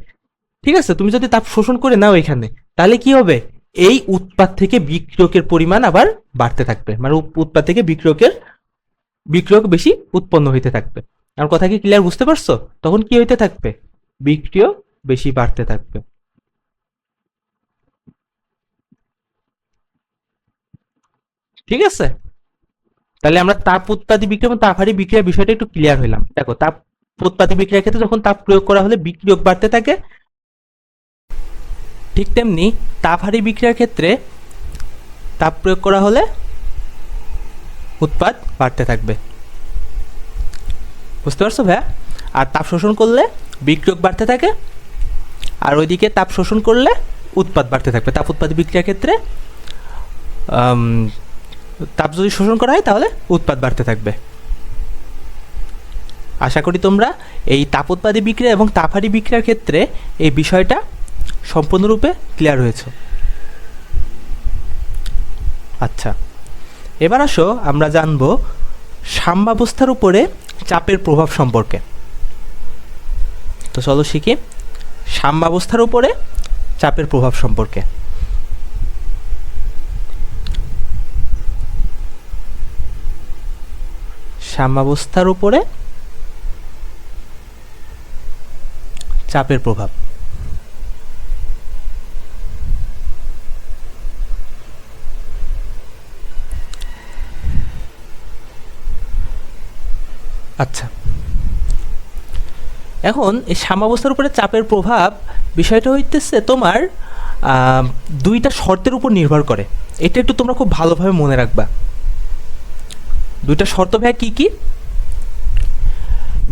ঠিক আছে, তুমি যদি তাপ শোষণ করে নাও এখানে, তাহলে কি হবে, এই উৎপাদ থেকে বিক্রিয়কের পরিমাণ আবার বাড়তে থাকবে, মানে উৎপাদ থেকে বিক্রিয়ক বেশি উৎপন্ন হইতে থাকবে। আমার কথা কি ক্লিয়ার, বুঝতে পারছো? তখন কি হইতে থাকবে? বিক্রিয় বেশি বাড়তে থাকবে। ঠিক আছে, তাহলে আমরা তাপ উৎপাদী বিক্রিয়া এবং তাপ হারি বিক্রিয়ার বিষয়টা একটু ক্লিয়ার হইলাম। দেখো, তাপ উৎপাদী বিক্রিয়ার ক্ষেত্রে যখন তাপ প্রয়োগ করা হলে বিক্রিয়ক বাড়তে থাকে, ঠিক তেমনি তাপ হারি বিক্রিয়ার ক্ষেত্রে তাপ প্রয়োগ করা হলে উৎপাদ বাড়তে থাকবে। বুঝতে পারছো ভাইয়া? আর তাপ শোষণ করলে বিক্রিয়ক বাড়তে থাকে, আর ওইদিকে তাপ শোষণ করলে উৎপাদ বাড়তে থাকবে। তাপ উৎপাদী বিক্রিয়ার ক্ষেত্রে তাপ যদি শোষণ করা হয় তাহলে উৎপাদ বাড়তে থাকবে। আশা করি তোমরা এই তাপ উৎপাদী বিক্রিয়া এবং তাপহারী বিক্রিয়ার ক্ষেত্রে এই বিষয়টা সম্পূর্ণরূপে ক্লিয়ার হয়েছে। আচ্ছা, এবার আসো আমরা জানব সাম্যাবস্থার উপরে চাপের প্রভাব সম্পর্কে। তো চলো শিখি সাম্যাবস্থার উপরে চাপের প্রভাব সম্পর্কে। সাম্যাবস্থার উপরে চাপের প্রভাব। আচ্ছা, এখন এই সাম্যাবস্থার উপরে চাপের প্রভাব বিষয়টা হইতেছে তোমার দুইটা শর্তের উপর নির্ভর করে। এটা একটু তোমরা খুব ভালোভাবে মনে রাখবা। দুইটা শর্ত ভাই কি কি?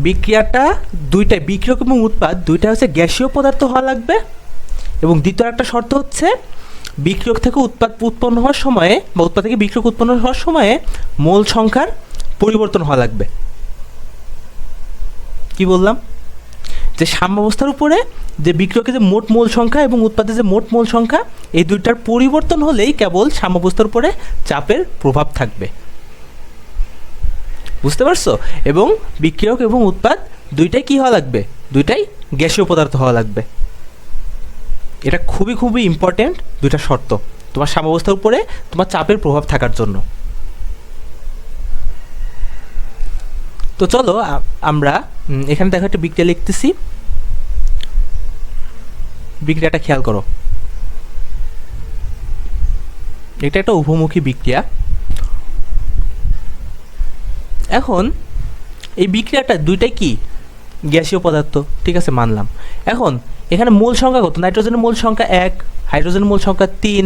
বিক্রিয়াটা দুইটাই, বিক্রিয়ক এবং উৎপাদ দুইটা হচ্ছে গ্যাসীয় পদার্থ হওয়া লাগবে, এবং দ্বিতীয় একটা শর্ত হচ্ছে বিক্রিয়ক থেকে উৎপাদ উৎপন্ন হওয়ার সময়ে বা উৎপাদ থেকে বিক্রিয়ক উৎপন্ন হওয়ার সময়ে মোল সংখ্যার পরিবর্তন হওয়া লাগবে। কি বললাম? যে সাম্যাবস্থার উপরে যে বিক্রিয়কের যে মোট মোল সংখ্যা এবং উৎপাদের যে মোট মোল সংখ্যা, এই দুইটার পরিবর্তন হলেই কেবল সাম্যাবস্থার উপরে চাপের প্রভাব থাকবে। বুঝতে পারছো? এবং বিক্রিয়ক এবং উৎপাদ দুইটাই কি হওয়া লাগবে? দুইটাই গ্যাসীয় পদার্থ হওয়া লাগবে। এটা খুবই খুবই ইম্পর্টেন্ট দুইটা শর্ত তোমার সাম্যাবস্থার উপরে তোমার চাপের প্রভাব থাকার জন্য। তো চলো আমরা এখানে দেখো একটা বিক্রিয়া লিখতেছি। বিক্রিয়াটা খেয়াল করো, এটা একটা উভমুখী বিক্রিয়া। এখন এই বিক্রিয়াটা দুইটাই কি গ্যাসীয় পদার্থ, ঠিক আছে, মানলাম। এখন এখানে মোল সংখ্যা কত? নাইট্রোজেনের মোল সংখ্যা 1, হাইড্রোজেনের মোল সংখ্যা 3,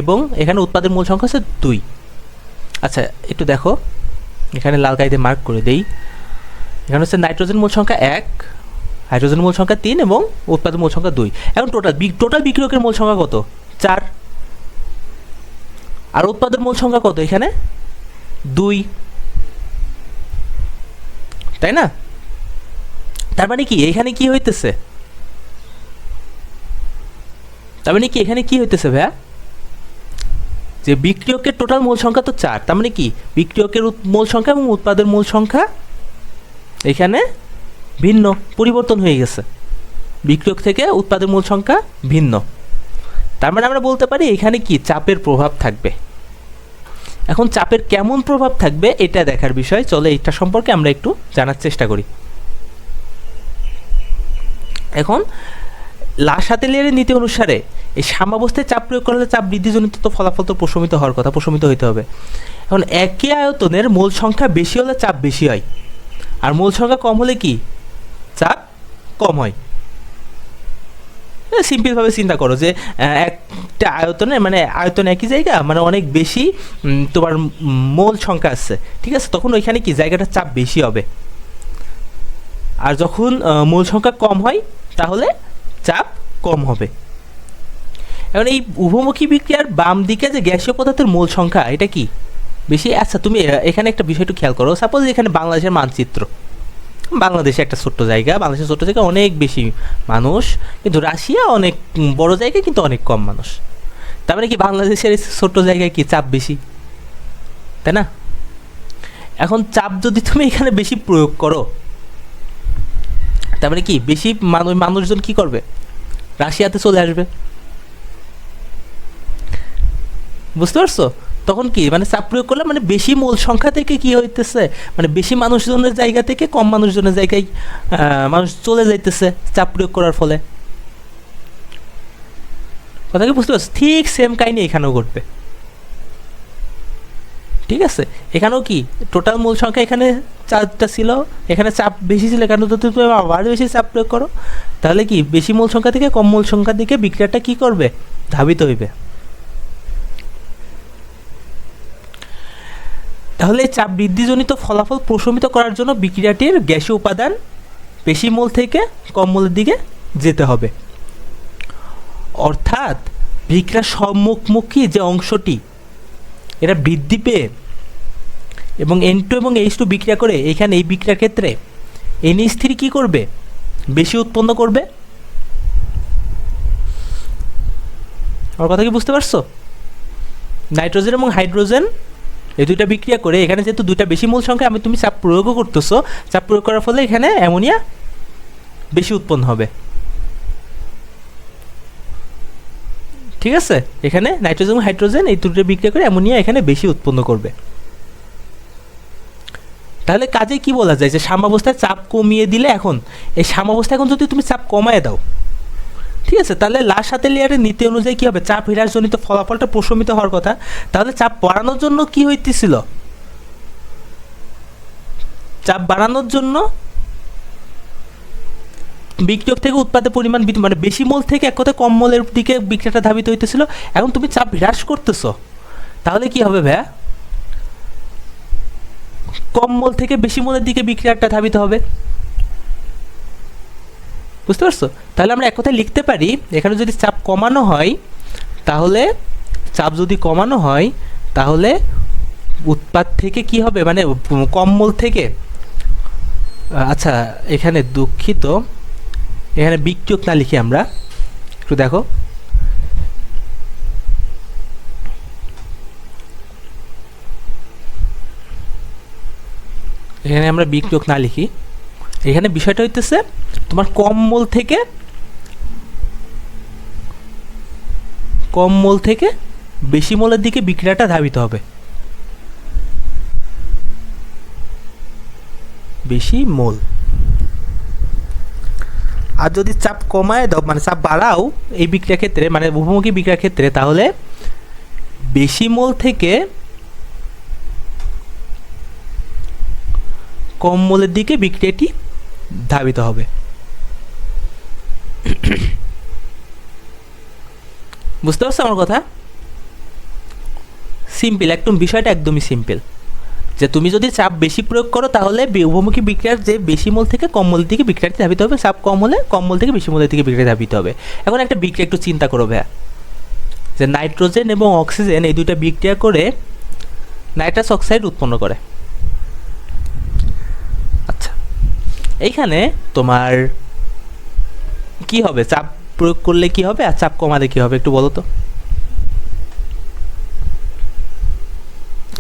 এবং এখানে উৎপাদের মোল সংখ্যা হচ্ছে 2। আচ্ছা, একটু দেখো, এখানে লাল কালিতে মার্ক করে দেই। এখানে হচ্ছে নাইট্রোজেন মোল সংখ্যা 1, হাইড্রোজেন মোল সংখ্যা 3 এবং উৎপাদের মোল সংখ্যা 2। এখন টোটাল বিক্রিয়কের মোল সংখ্যা কত? 4। আর উৎপাদের মোল সংখ্যা কত? এখানে 2, তাই না? তার মানে কি এখানে কি হইতেছে? তার মানে কি এখানে কি হইতেছে ভাইয়া? যে বিক্রিয়কের টোটাল মোল সংখ্যা তো 4, তার মানে কি বিক্রিয়কের মোল সংখ্যা এবং উৎপাদের মোল সংখ্যা এখানে ভিন্ন, পরিবর্তন হয়ে গেছে। বিক্রিয়ক থেকে উৎপাদের মোল সংখ্যা ভিন্ন। তার মানে আমরা বলতে পারি এখানে কি চাপের প্রভাব থাকবে। এখন চাপের কেমন প্রভাব থাকবে এটা দেখার বিষয়। চলো এটা সম্পর্কে আমরা একটু জানার চেষ্টা করি। এখন লাসাতেলিয়ারের নীতি অনুসারে এই সাম্যাবস্থায় চাপ প্রয়োগ করলে চাপ বৃদ্ধিজনিত তো ফলাফল তো প্রশমিত হওয়ার কথা, প্রশমিত হইতে হবে। এখন একই আয়তনের মোল সংখ্যা বেশি হলে চাপ বেশি হয়, আর মোল সংখ্যা কম হলে কি চাপ কম হয়। সিম্পলভাবে চিন্তা করো যে একটা আয়তনে, মানে আয়তন একই জায়গা, মানে অনেক বেশি তোমার মোল সংখ্যা আছে, ঠিক আছে, তখন ওইখানে কি জায়গাটার চাপ বেশি হবে। আর যখন মোল সংখ্যা কম হয় তাহলে চাপ কম হবে। এখন এই উভমুখী বিক্রিয়ার বাম দিকে যে গ্যাসীয় পদার্থের মোল সংখ্যা এটা কি বেশি। আচ্ছা, তুমি এখানে একটা বিষয় একটু খেয়াল করো। সাপোজ এখানে বাংলাদেশের মানচিত্র, বাংলাদেশে একটা ছোট্ট জায়গা, বাংলাদেশের ছোট্ট জায়গায় অনেক বেশি মানুষ, কিন্তু রাশিয়া অনেক বড় জায়গায় কিন্তু অনেক কম মানুষ। তার মানে কি বাংলাদেশের ছোট্ট জায়গায় কি চাপ বেশি, তাই না? এখন চাপ যদি তুমি এখানে বেশি প্রয়োগ করো, তার মানে কি বেশি মানুষজন কি করবে? রাশিয়াতে চলে আসবে। বুঝতে পারছো? তখন কি মানে চাপ প্রয়োগ করলে মানে বেশি মোল সংখ্যা থেকে কি হইতেছে, মানে বেশি মানুষজনের জায়গা থেকে কম মানুষজনের জায়গায় মানুষ চলে যাইতেছে চাপ প্রয়োগ করার ফলে। কথা কি বুঝতে পারছো? ঠিক সেম কাহিনী এখানেও ঘটবে। ঠিক আছে, এখানেও কি টোটাল মূল সংখ্যা এখানে 4টা ছিল, এখানে চাপ বেশি ছিল, এখানে তো তুমি আবার বেশি চাপ প্রয়োগ করো, তাহলে কি বেশি মূল সংখ্যা থেকে কম মূল সংখ্যার দিকে বিক্রিয়াটা কি করবে, ধাবিত হইবে। তাহলে চাপ বৃদ্ধিজনিত ফলাফল প্রশমিত করার জন্য বিক্রিয়াটির গ্যাসীয় উপাদান বেশি মোল থেকে কম মোলের দিকে যেতে হবে। অর্থাৎ বিক্রিয়ার সম্মুখমুখী যে অংশটি এটা বৃদ্ধি পেয়ে এবং N2 এবং H2 বিক্রিয়া করে এখানে এই বিক্রিয়ার ক্ষেত্রে NH3 কী করবে, বেশি উৎপন্ন করবে। আমার কথা কি বুঝতে পারছো? নাইট্রোজেন এবং হাইড্রোজেন এই দুইটা বিক্রিয়া করে এখানে যেহেতু দুইটা বেশি মূল সংখ্যা তুমি চাপ প্রয়োগও করতেছো, চাপ প্রয়োগ করার ফলে এখানে অ্যামোনিয়া বেশি উৎপন্ন হবে। ঠিক আছে, এখানে নাইট্রোজেন এবং হাইড্রোজেন এই দুটো বিক্রিয়া করে অ্যামোনিয়া এখানে বেশি উৎপন্ন করবে। তাহলে কাজে কি বলা যায় যে সাম্যাবস্থায় চাপ কমিয়ে দিলে এখন এই সাম্যাবস্থায় এখন যদি তুমি চাপ কমায় দাও, ঠিক আছে, তাহলে লাস্ট হাতের লেয়ারের নীতি অনুযায়ী কী হবে, চাপ হ্রাসজনিত ফলাফলটা প্রশমিত হওয়ার কথা। তাহলে চাপ বাড়ানোর জন্য কি হইতেছিল, চাপ বাড়ানোর জন্য বিক্রিয়ক থেকে উৎপাদের পরিমাণ মানে বেশি মোল থেকে এক কথায় কম মোলের দিকে বিক্রিয়াটা ধাবিত হইতেছিল। এখন তুমি চাপ হ্রাস করতেছো, তাহলে কি হবে ভাইয়া, কম মোল থেকে বেশি মোলের দিকে বিক্রিয়াটা ধাবিত হবে। বুঝতে পারছো? তাহলে আমরা এক কথায় লিখতে পারি এখানে যদি চাপ কমানো হয়, তাহলে চাপ যদি কমানো হয় তাহলে উৎপাদ থেকে কি হবে, মানে কম মোল থেকে, আচ্ছা এখানে দুঃখিত, এখানে বিক্রিয়ক না লিখি আমরা, একটু দেখো, এখানে আমরা বিক্রিয়ক না লিখি, এখানে বিষয়টা হইতেছে তোমার কম মোল থেকে বেশি মোলের দিকে বিক্রিয়াটা ধাবিত হবে। বেশি মোল, আর যদি চাপ কমায় দাও মানে চাপ বাড়াও এই বিক্রিয়া ক্ষেত্রে, মানে বহুমুখী বিক্রিয়ার ক্ষেত্রে, তাহলে বেশি মোল থেকে কম মোলের দিকে বিক্রিয়াটি ধাবিত হবে। বুঝতে পারছো আমার কথা? সিম্পল, একদম বিষয়টা একদমই সিম্পল, যে তুমি যদি চাপ বেশি প্রয়োগ করো তাহলে উভমুখী বিক্রিয়ার যে বেশি মোল থেকে কম মোলের দিকে বিক্রিয়াটি ধাবিত হবে, চাপ কম হলে কম মোল থেকে বেশি মোলের দিকে বিক্রিয়া ধাবিত হবে। এখন একটা বিক্রিয়া একটু চিন্তা করো ভাইয়া, যে নাইট্রোজেন এবং অক্সিজেন এই দুইটা বিক্রিয়া করে নাইট্রাস অক্সাইড উৎপন্ন করে। আচ্ছা, এইখানে তোমার কি হবে, চাপ প্রয়োগ করলে কি হবে আর চাপ কমালে কি হবে একটু বলো তো।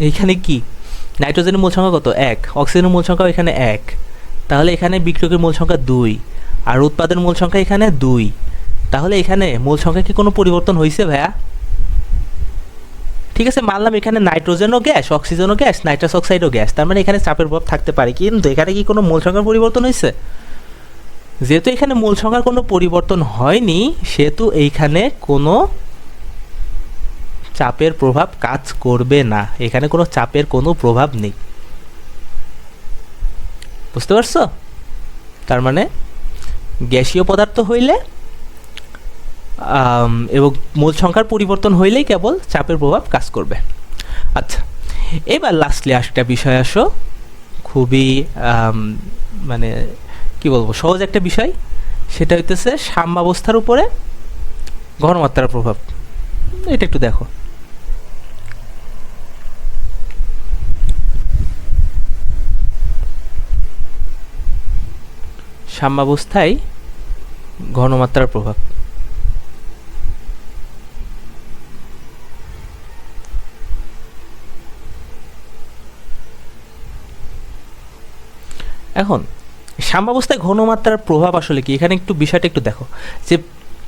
এইখানে কি নাইট্রোজেনের মূল সংখ্যা কত, 1, অক্সিজেনের মূল সংখ্যা এখানে 1, তাহলে এখানে বিক্রিয়কের মূল সংখ্যা 2 আর উৎপাদনের মূল সংখ্যা এখানে 2, তাহলে এখানে মূল সংখ্যা কি কোনো পরিবর্তন হয়েছে ভাইয়া? ঠিক আছে, মানলাম এখানে নাইট্রোজেনও গ্যাস, অক্সিজেনও গ্যাস, নাইট্রাস অক্সাইডও গ্যাস, তার মানে এখানে চাপের প্রভাব থাকতে পারে, কিন্তু এখানে কি কোনো মূল সংখ্যার পরিবর্তন হয়েছে? যেহেতু এখানে মূল সংখ্যার কোনো পরিবর্তন হয়নি, সেহেতু এইখানে কোনো চাপের প্রভাব কাজ করবে না, এখানে কোনো চাপের কোনো প্রভাব নেই। বুঝতে পারছো? তার মানে গ্যাসীয় পদার্থ হইলে এবং মূল সংখ্যার পরিবর্তন হইলেই কেবল চাপের প্রভাব কাজ করবে। আচ্ছা, এবার লাস্টলি একটা বিষয় আসো, খুবই মানে কি বলবো, সহজ একটা বিষয়, সেটা হইতেছে সাম্যাবস্থার উপরে ঘনমাত্রার প্রভাব। এটা একটু দেখো, সাম্যাবস্থায় ঘনমাত্রার প্রভাব। এখন সাম্যাবস্থায় ঘনমাত্রার প্রভাব আসলে কি, এখানে একটু বিষয়টা একটু দেখো, যে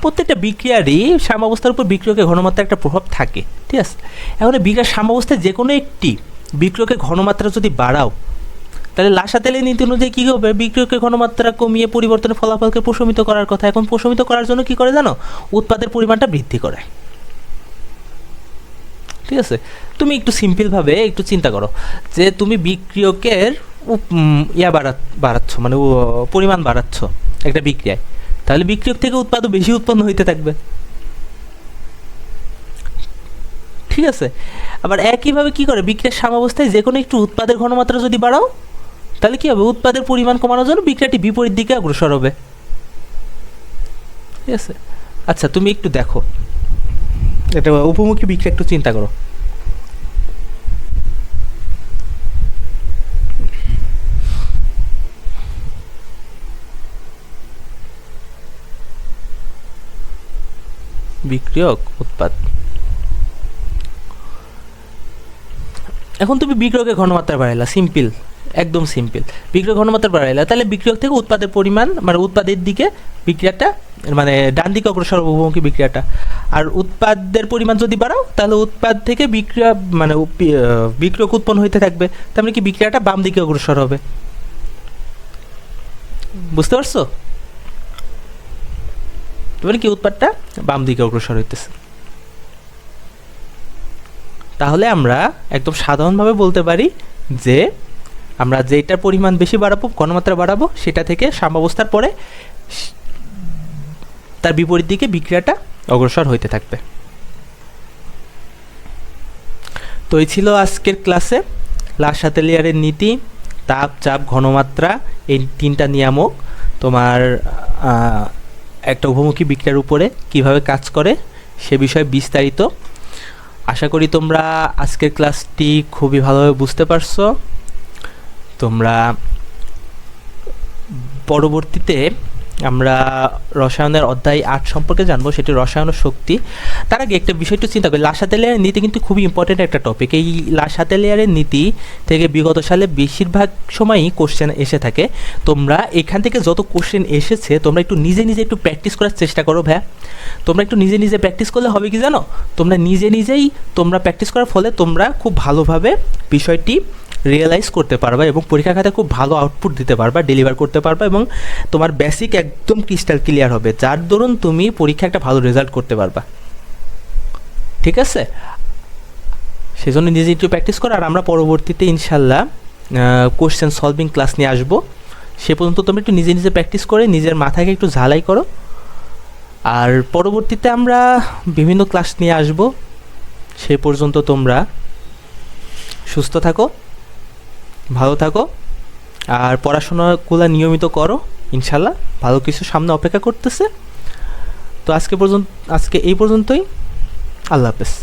প্রত্যেকটা বিক্রিয়ারই সাম্যাবস্থার উপর বিক্রিয়কের ঘনমাত্রার একটা প্রভাব থাকে, ঠিক আছে। এখন এই বিক্রিয়ার সাম্যাবস্থায় যে কোনো একটি বিক্রিয়কের ঘনমাত্রা যদি বাড়াও, তাহলে লাসাতেলের নীতি অনুযায়ী কী হবে, বিক্রিয়কের ঘনমাত্রা কমিয়ে পরিবর্তনের ফলাফলকে প্রশমিত করার কথা। এখন প্রশমিত করার জন্য কী করে জানো, উৎপাদের পরিমাণটা বৃদ্ধি করে, ঠিক আছে। তুমি একটু সিম্পলভাবে একটু চিন্তা করো যে তুমি বিক্রিয়কের বাড়াচ্ছ, মানে পরিমাণ বাড়াচ্ছ একটা বিক্রিয়ায়, তাহলে বিক্রিয়ক থেকে উৎপাদও বেশি উৎপন্ন হইতে থাকবে, ঠিক আছে। আবার একইভাবে কী করে, বিক্রিয়ার সাম্যাবস্থায় যে কোনো একটু উৎপাদের ঘনমাত্রা যদি বাড়াও, তাহলে কী হবে, উৎপাদের পরিমাণ কমানোর জন্য বিক্রিয়াটি বিপরীত দিকে অগ্রসর হবে, ঠিক আছে। আচ্ছা তুমি একটু দেখো, এটা উপমুখী বিক্রিয়া একটু চিন্তা করো। বিক্রিয়ক উৎপাদ, এখন তুমি বিক্রিয়কের ঘনমাত্রা বাড়াইলা, সিম্পল, একদম সিম্পল। বিক্রিয়ক ঘনমাত্রা বাড়াইলা, তাহলে বিক্রিয়ক থেকে উৎপাদের পরিমাণ, মানে উৎপাদের দিকে বিক্রিয়াটা, মানে ডান দিকে অগ্রসর বহুমুখী বিক্রিয়াটা। আর উৎপাদের পরিমাণ যদি বাড়াও, তাহলে উৎপাদ থেকে বিক্রিয়া, মানে বিক্রিয়ক উৎপন্ন হইতে থাকবে, তার মানে কি বিক্রিয়াটা বাম দিকে অগ্রসর হবে। বুঝতে পারছো, মানে কি উৎপাদটা বাম দিকে অগ্রসর হইতেছে। তাহলে আমরা একদম সাধারণভাবে বলতে পারি যে আমরা যেটার পরিমাণ বেশি বাড়াবো, ঘনমাত্রা বাড়াবো, সেটা থেকে সাম্যাবস্থার পরে তার বিপরীত দিকে বিক্রিয়াটা অগ্রসর হইতে থাকবে। তো এই ছিল আজকের ক্লাসে লাসাতেলিয়ারের নীতি, তাপ, চাপ, ঘনমাত্রা, এই তিনটা নিয়ামক তোমার একটা উভমুখী বিক্রিয়ার উপরে কিভাবে কাজ করে সে বিষয়ে বিস্তারিত। আশা করি তোমরা আজকের ক্লাসটি খুবই ভালোভাবে বুঝতে পারছো। তোমরা পরবর্তীতে আমরা রসায়নের অধ্যায় 8 সম্পর্কে জানবো, সেটি রসায়ন ও শক্তি। তার আগে একটা বিষয় একটু চিন্তা করি, লাসাতেলিয়ারের নীতি কিন্তু খুবই ইম্পর্টেন্ট একটা টপিক। এই লাসাতেলিয়ারের নীতি থেকে বিগত সালে বেশিরভাগ সময়ই কোশ্চেন এসে থাকে। তোমরা এখান থেকে যত কোশ্চেন এসেছে তোমরা একটু নিজে নিজে একটু প্র্যাকটিস করার চেষ্টা করো ভাইয়া। তোমরা একটু নিজে নিজে প্র্যাকটিস করলে হবে কি জানো, তোমরা নিজে নিজেই তোমরা প্র্যাকটিস করার ফলে তোমরা খুব ভালোভাবে বিষয়টি রিয়েলাইজ করতে পারবা এবং পরীক্ষা খাতে খুব ভালো আউটপুট দিতে পারবা, ডেলিভার করতে পারবা এবং তোমার বেসিক একদম ক্রিস্টাল ক্লিয়ার হবে, যার দরুন তুমি পরীক্ষা একটা ভালো রেজাল্ট করতে পারবা, ঠিক আছে। সেজন্য নিজে একটু প্র্যাকটিস করো। আর আমরা পরবর্তীতে ইনশাল্লাহ কোশ্চেন সলভিং ক্লাস নিয়ে আসবো। সে পর্যন্ত তোমরা একটু নিজে নিজে প্র্যাকটিস করে নিজের মাথাকে একটু ঝালাই করো। আর পরবর্তীতে আমরা বিভিন্ন ক্লাস নিয়ে আসবো। সে পর্যন্ত তোমরা সুস্থ থাকো, ভালো থাকো, আর পড়াশোনাগুলো নিয়মিত করো। ইনশাল্লাহ ভালো কিছু সামনে অপেক্ষা করতেছে। তো আজকে এই পর্যন্তই। আল্লাহ হাফেজ।